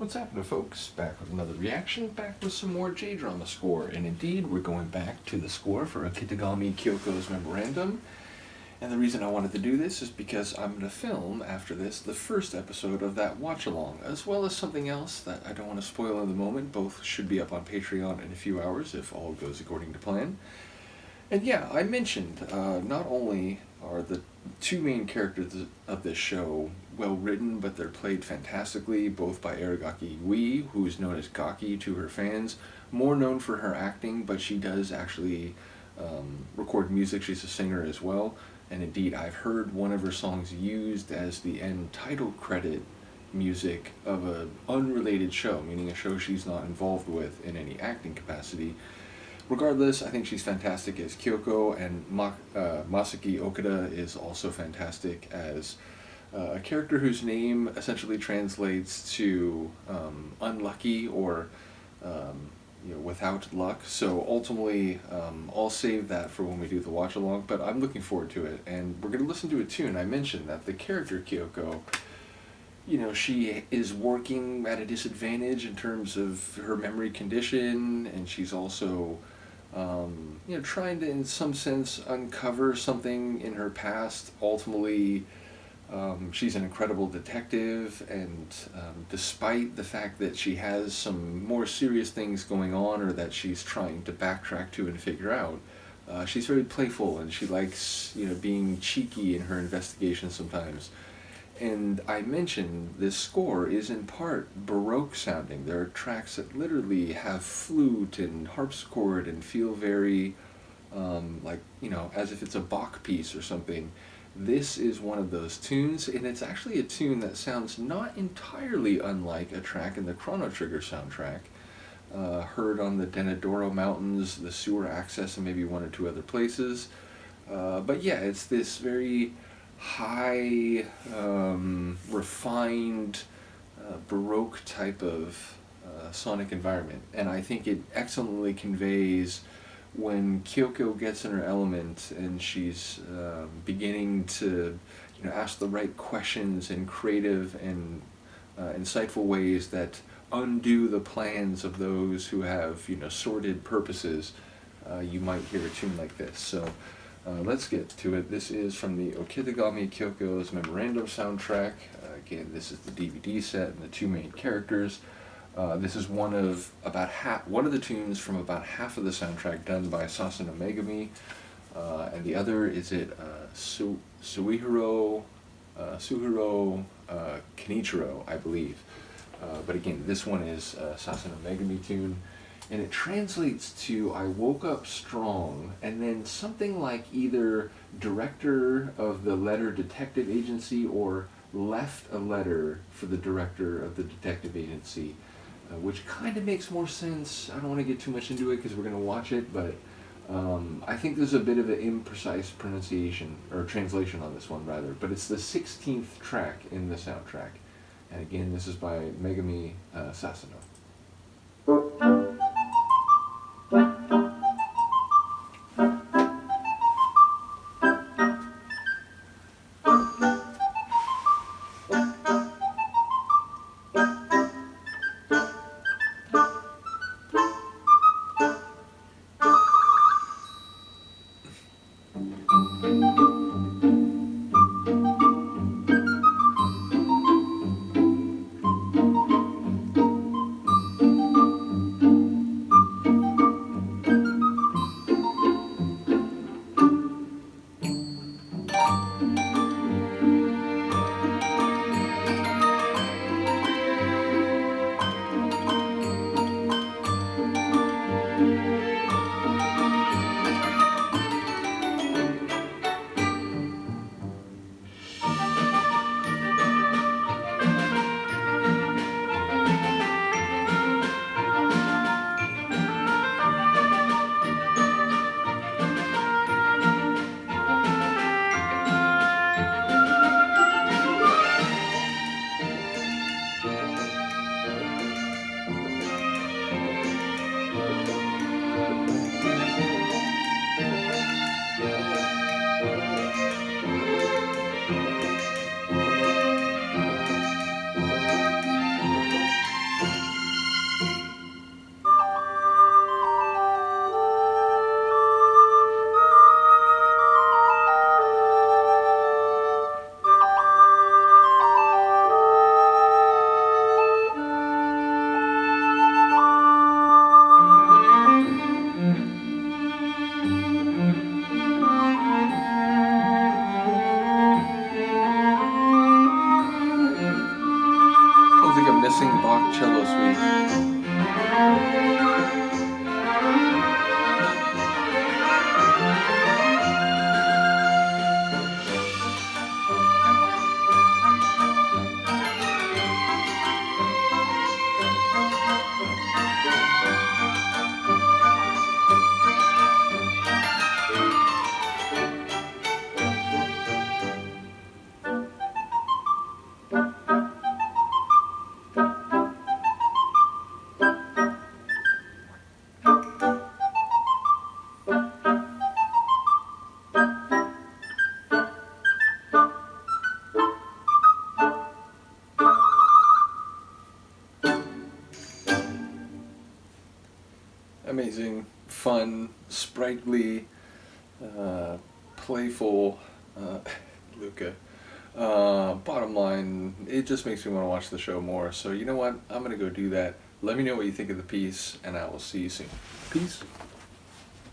What's happening, folks? Back with another reaction, back with some more J-drama score, and indeed, we're going back to the score for Okitegami Kyoko's Memorandum. And the reason I wanted to do this is because I'm going to film, after this, the first episode of that watch-along, as well as something else that I don't want to spoil in the moment. Both should be up on Patreon in a few hours, if all goes according to plan. And yeah, I mentioned, not only are the two main characters of this show well written, but they're played fantastically, both by Aragaki Wii, who is known as Gaki to her fans, more known for her acting, but she does actually record music. She's a singer as well, and indeed I've heard one of her songs used as the end title credit music of an unrelated show, meaning a show she's not involved with in any acting capacity. Regardless, I think she's fantastic as Kyoko, and Masaki Okada is also fantastic as a character whose name essentially translates to unlucky or without luck. So ultimately, I'll save that for when we do the watch along, but I'm looking forward to it. And we're going to listen to a tune. I mentioned that the character Kyoko, she is working at a disadvantage in terms of her memory condition, and she's also trying to, in some sense, uncover something in her past. Ultimately, she's an incredible detective, and despite the fact that she has some more serious things going on, or that she's trying to backtrack to and figure out, she's very playful, and she likes, being cheeky in her investigation sometimes. And I mentioned this score is in part Baroque sounding. There are tracks that literally have flute and harpsichord and feel very as if it's a Bach piece or something. This is one of those tunes, and it's actually a tune that sounds not entirely unlike a track in the Chrono Trigger soundtrack, heard on the Denadoro Mountains, the sewer access, and maybe one or two other places. But yeah, it's this very high, refined, Baroque type of sonic environment, and I think it excellently conveys when Kyoko gets in her element and she's beginning to ask the right questions in creative and insightful ways that undo the plans of those who have sordid purposes. You might hear a tune like this. So let's get to it. This is from the Okitegami Kyoko's Memorandum soundtrack. Again, this is the DVD set and the two main characters. This is one of the tunes from about half of the soundtrack done by Sasano Megumi, and the other is Suihiro Kenichiro, I believe. But again, this one is Sasano Megumi tune. And it translates to "I woke up strong," and then something like either director of the letter detective agency or left a letter for the director of the detective agency, which kind of makes more sense. I don't want to get too much into it because we're going to watch it, but I think there's a bit of an imprecise pronunciation, or translation on this one rather, but it's the 16th track in the soundtrack. And again, this is by Megumi Sasano. missing Bach cello suite. Amazing, fun, sprightly, playful Luca. Bottom line, it just makes me want to watch the show more. So you know what? I'm going to go do that. Let me know what you think of the piece, and I will see you soon. Peace.